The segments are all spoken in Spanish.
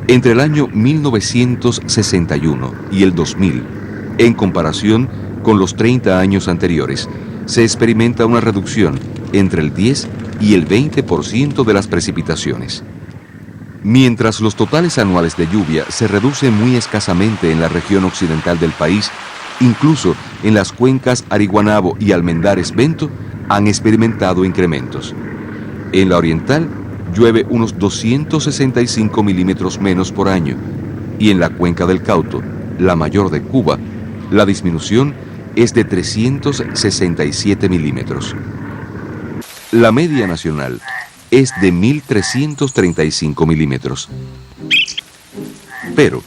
Entre el año 1961 y el 2000, en comparación con los 30 años anteriores, se experimenta una reducción entre el 10 y el 20% de las precipitaciones. Mientras los totales anuales de lluvia se reducen muy escasamente en la región occidental del país, incluso en las cuencas Ariguanabo y Almendares-Bento han experimentado incrementos. En la oriental llueve unos 265 milímetros menos por año, y en la cuenca del Cauto, la mayor de Cuba, la disminución es de 367 milímetros. La media nacional es de 1.335 milímetros. Pero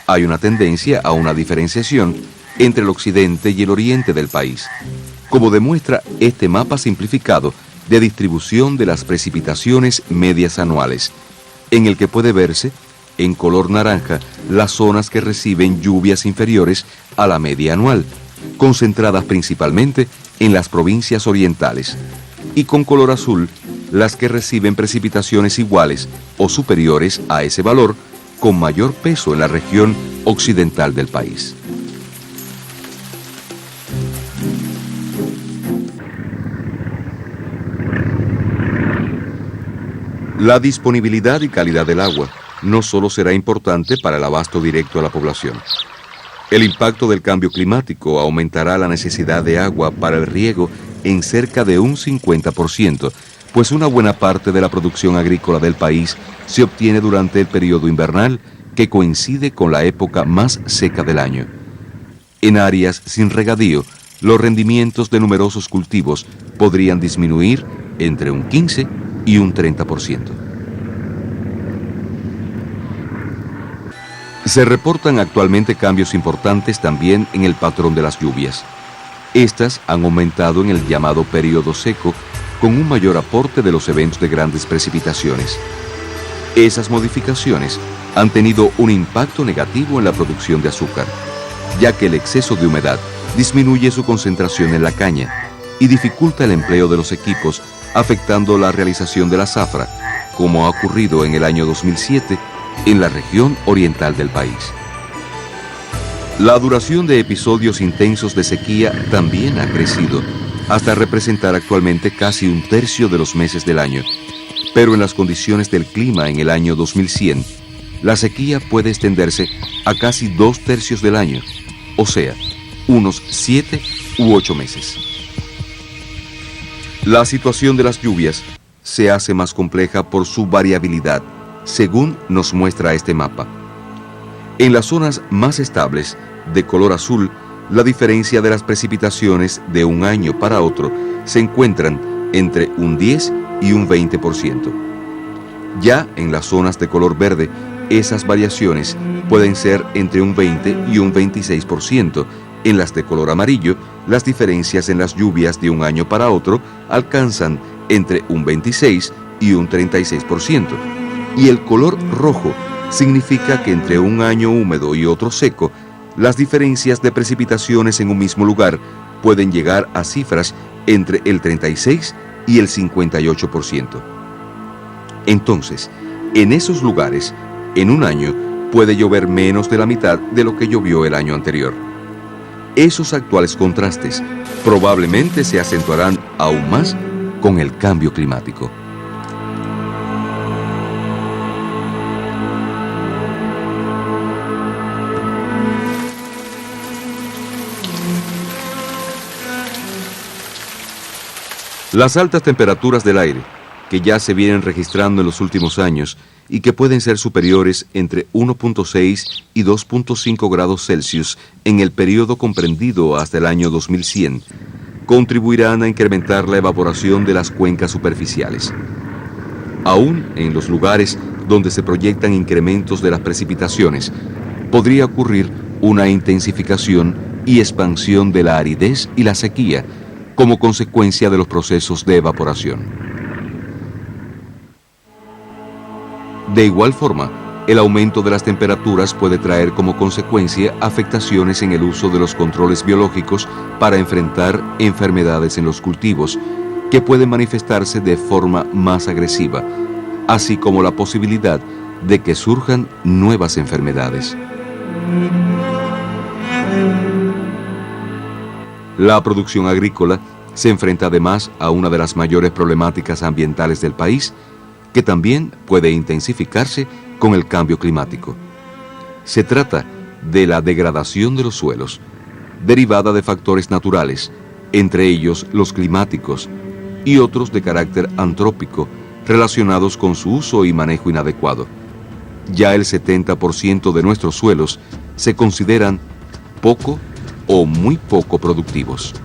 hay una tendencia a una diferenciación entre el occidente y el oriente del país, como demuestra este mapa simplificado de distribución de las precipitaciones medias anuales, en el que puede verse en color naranja las zonas que reciben lluvias inferiores a la media anual, concentradas principalmente en las provincias orientales, y con color azul las que reciben precipitaciones iguales o superiores a ese valor, con mayor peso en la región occidental del país. La disponibilidad y calidad del agua no solo será importante para el abasto directo a la población. El impacto del cambio climático aumentará la necesidad de agua para el riego en cerca de un 50%, pues una buena parte de la producción agrícola del país se obtiene durante el periodo invernal, que coincide con la época más seca del año. En áreas sin regadío, los rendimientos de numerosos cultivos podrían disminuir entre un 15 y un 30%. Se reportan actualmente cambios importantes también en el patrón de las lluvias. Estas han aumentado en el llamado periodo seco, con un mayor aporte de los eventos de grandes precipitaciones. Esas modificaciones han tenido un impacto negativo en la producción de azúcar, ya que el exceso de humedad disminuye su concentración en la caña y dificulta el empleo de los equipos, afectando la realización de la zafra, como ha ocurrido en el año 2007 en la región oriental del país. La duración de episodios intensos de sequía también ha crecido, hasta representar actualmente casi un tercio de los meses del año. Pero en las condiciones del clima en el año 2100, la sequía puede extenderse a casi 2/3 del año, o sea, unos 7 u 8 meses. La situación de las lluvias se hace más compleja por su variabilidad, según nos muestra este mapa. En las zonas más estables, de color azul, la diferencia de las precipitaciones de un año para otro se encuentran entre un 10 y un 20%. Ya en las zonas de color verde, esas variaciones pueden ser entre un 20 y un 26%. En las de color amarillo, las diferencias en las lluvias de un año para otro alcanzan entre un 26 y un 36%. Y el color rojo significa que entre un año húmedo y otro seco, las diferencias de precipitaciones en un mismo lugar pueden llegar a cifras entre el 36 y el 58%. Entonces, en esos lugares, en un año, puede llover menos de la mitad de lo que llovió el año anterior. Esos actuales contrastes probablemente se acentuarán aún más con el cambio climático. Las altas temperaturas del aire, que ya se vienen registrando en los últimos años y que pueden ser superiores entre 1.6 y 2.5 grados Celsius en el periodo comprendido hasta el año 2100, contribuirán a incrementar la evaporación de las cuencas superficiales. Aún en los lugares donde se proyectan incrementos de las precipitaciones, podría ocurrir una intensificación y expansión de la aridez y la sequía como consecuencia de los procesos de evaporación. De igual forma, el aumento de las temperaturas puede traer como consecuencia afectaciones en el uso de los controles biológicos para enfrentar enfermedades en los cultivos, que pueden manifestarse de forma más agresiva, así como la posibilidad de que surjan nuevas enfermedades. La producción agrícola se enfrenta además a una de las mayores problemáticas ambientales del país, que también puede intensificarse con el cambio climático. Se trata de la degradación de los suelos, derivada de factores naturales, entre ellos los climáticos, y otros de carácter antrópico, relacionados con su uso y manejo inadecuado. Ya el 70% de nuestros suelos se consideran poco o muy poco productivos.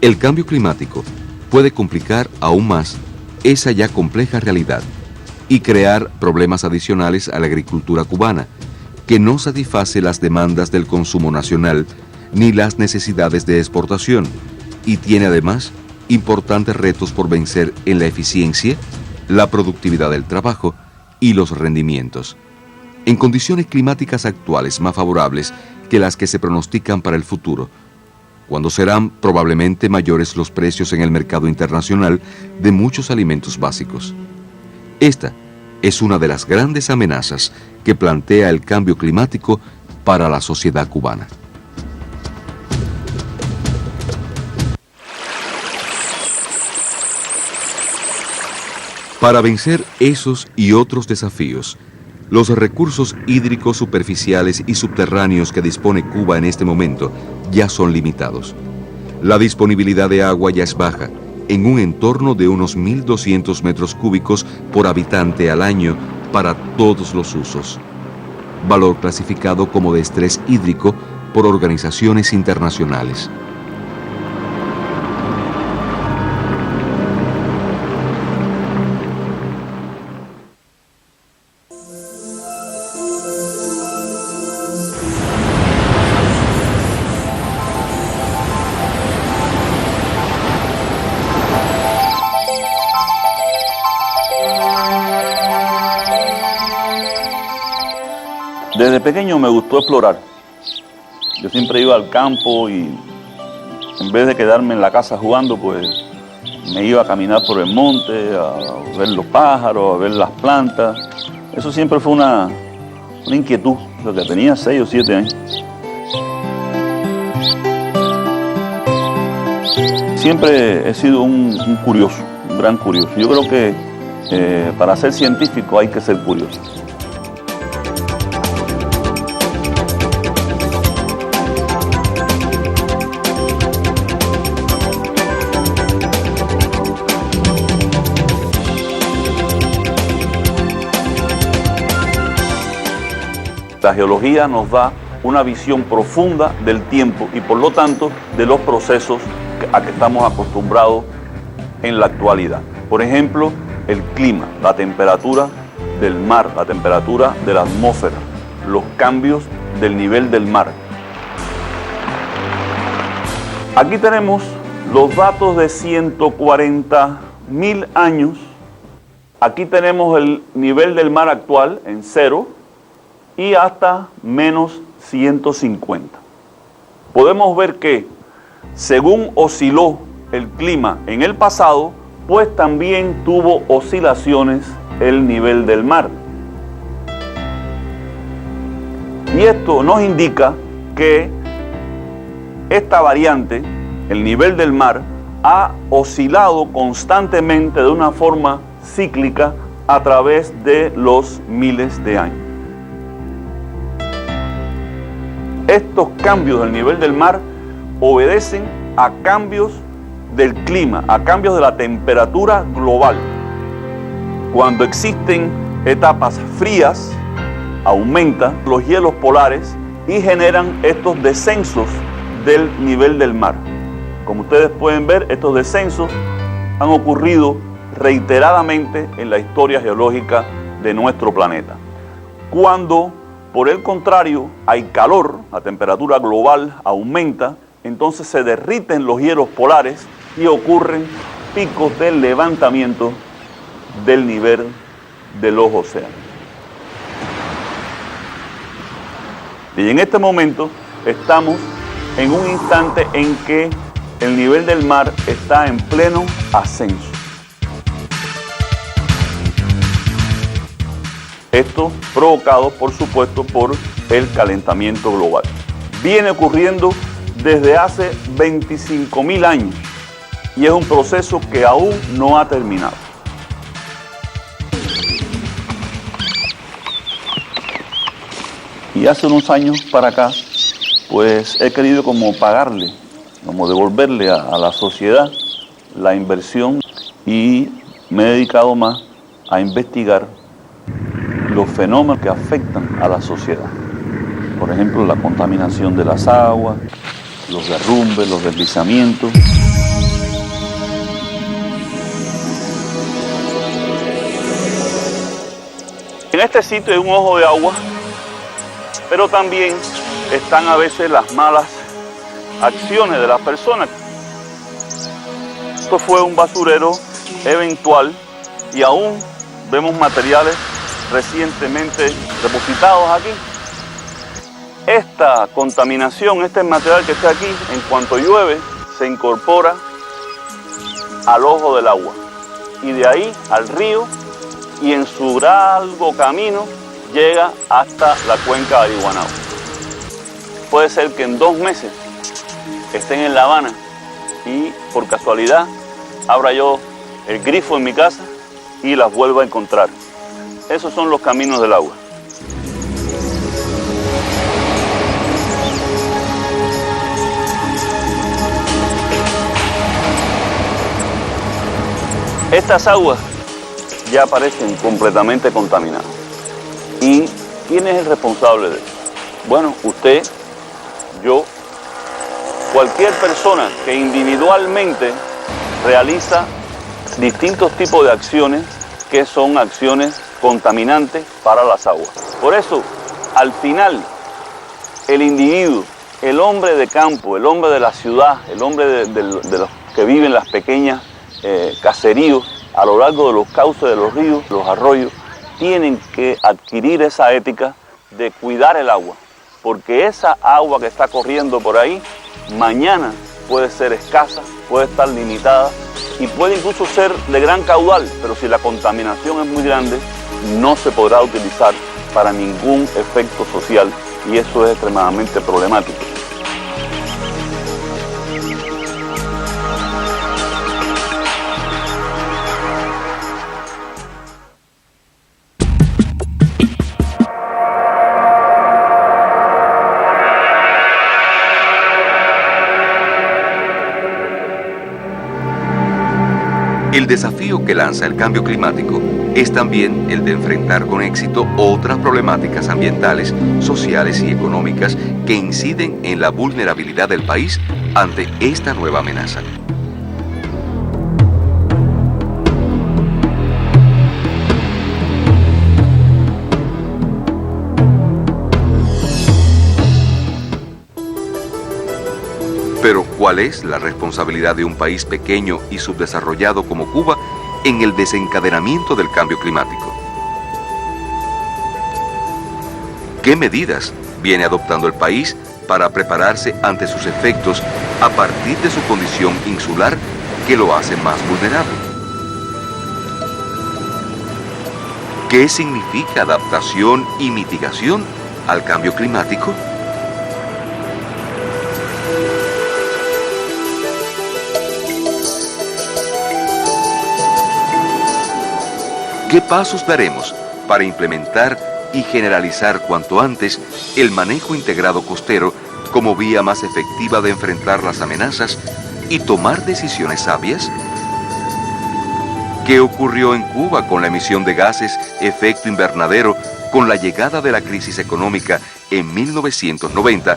El cambio climático puede complicar aún más esa ya compleja realidad y crear problemas adicionales a la agricultura cubana, que no satisface las demandas del consumo nacional ni las necesidades de exportación, y tiene además importantes retos por vencer en la eficiencia, la productividad del trabajo y los rendimientos. En condiciones climáticas actuales más favorables que las que se pronostican para el futuro, cuando serán probablemente mayores los precios en el mercado internacional de muchos alimentos básicos. Esta es una de las grandes amenazas que plantea el cambio climático para la sociedad cubana. Para vencer esos y otros desafíos, los recursos hídricos superficiales y subterráneos que dispone Cuba en este momento ya son limitados. La disponibilidad de agua ya es baja, en un entorno de unos 1.200 metros cúbicos por habitante al año para todos los usos. Valor clasificado como de estrés hídrico por organizaciones internacionales. Desde pequeño me gustó explorar. Yo siempre iba al campo y en vez de quedarme en la casa jugando, pues me iba a caminar por el monte, a ver los pájaros, a ver las plantas. Eso siempre fue una inquietud, desde que tenía 6 o 7 años. Siempre he sido un curioso, un gran curioso. Yo creo que para ser científico hay que ser curioso. La geología nos da una visión profunda del tiempo y por lo tanto de los procesos a que estamos acostumbrados en la actualidad. Por ejemplo, el clima, la temperatura del mar, la temperatura de la atmósfera, los cambios del nivel del mar. Aquí tenemos los datos de 140.000 años. Aquí tenemos el nivel del mar actual en 0 y hasta menos 150. Podemos ver que según osciló el clima en el pasado, pues también tuvo oscilaciones el nivel del mar. Y esto nos indica que esta variante, el nivel del mar, ha oscilado constantemente de una forma cíclica a través de los miles de años. Estos cambios del nivel del mar obedecen a cambios del clima, a cambios de la temperatura global. Cuando existen etapas frías, aumentan los hielos polares y generan estos descensos del nivel del mar. Como ustedes pueden ver, estos descensos han ocurrido reiteradamente en la historia geológica de nuestro planeta. Cuando, por el contrario, hay calor, la temperatura global aumenta, entonces se derriten los hielos polares y ocurren picos de levantamiento del nivel de los océanos. Y en este momento estamos en un instante en que el nivel del mar está en pleno ascenso. Esto provocado, por supuesto, por el calentamiento global. Viene ocurriendo desde hace 25.000 años y es un proceso que aún no ha terminado. Y hace unos años para acá, pues he querido como pagarle, como devolverle a la sociedad la inversión y me he dedicado más a investigar los fenómenos que afectan a la sociedad. Por ejemplo, la contaminación de las aguas, los derrumbes, los deslizamientos. En este sitio hay un ojo de agua, pero también están a veces las malas acciones de las personas. Esto fue un basurero eventual y aún vemos materiales recientemente depositados aquí. Esta contaminación, este material que está aquí, en cuanto llueve, se incorpora al ojo del agua y de ahí al río y en su largo camino llega hasta la cuenca de Arihuanao. Puede ser que en 2 meses estén en La Habana y por casualidad abra yo el grifo en mi casa y las vuelva a encontrar. Esos son los caminos del agua. Estas aguas ya aparecen completamente contaminadas. ¿Y quién es el responsable de eso? Bueno, usted, yo, cualquier persona que individualmente realiza distintos tipos de acciones que son acciones contaminantes para las aguas. Por eso, al final, el individuo, el hombre de campo, el hombre de la ciudad, el hombre de los que viven en las pequeñas caseríos a lo largo de los cauces de los ríos, los arroyos, tienen que adquirir esa ética de cuidar el agua, porque esa agua que está corriendo por ahí, mañana puede ser escasa, puede estar limitada y puede incluso ser de gran caudal, pero si la contaminación es muy grande, no se podrá utilizar para ningún efecto social y eso es extremadamente problemático. El desafío que lanza el cambio climático es también el de enfrentar con éxito otras problemáticas ambientales, sociales y económicas que inciden en la vulnerabilidad del país ante esta nueva amenaza. Pero, ¿cuál es la responsabilidad de un país pequeño y subdesarrollado como Cuba en el desencadenamiento del cambio climático? ¿Qué medidas viene adoptando el país para prepararse ante sus efectos a partir de su condición insular que lo hace más vulnerable? ¿Qué significa adaptación y mitigación al cambio climático? ¿Qué pasos daremos para implementar y generalizar cuanto antes el manejo integrado costero como vía más efectiva de enfrentar las amenazas y tomar decisiones sabias? ¿Qué ocurrió en Cuba con la emisión de gases efecto invernadero con la llegada de la crisis económica en 1990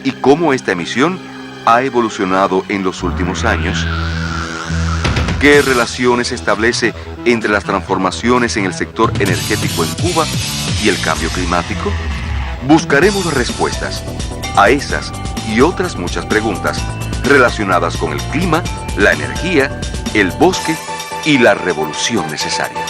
y cómo esta emisión ha evolucionado en los últimos años? ¿Qué relaciones establece entre las transformaciones en el sector energético en Cuba y el cambio climático? Buscaremos respuestas a esas y otras muchas preguntas relacionadas con el clima, la energía, el bosque y la revolución necesaria.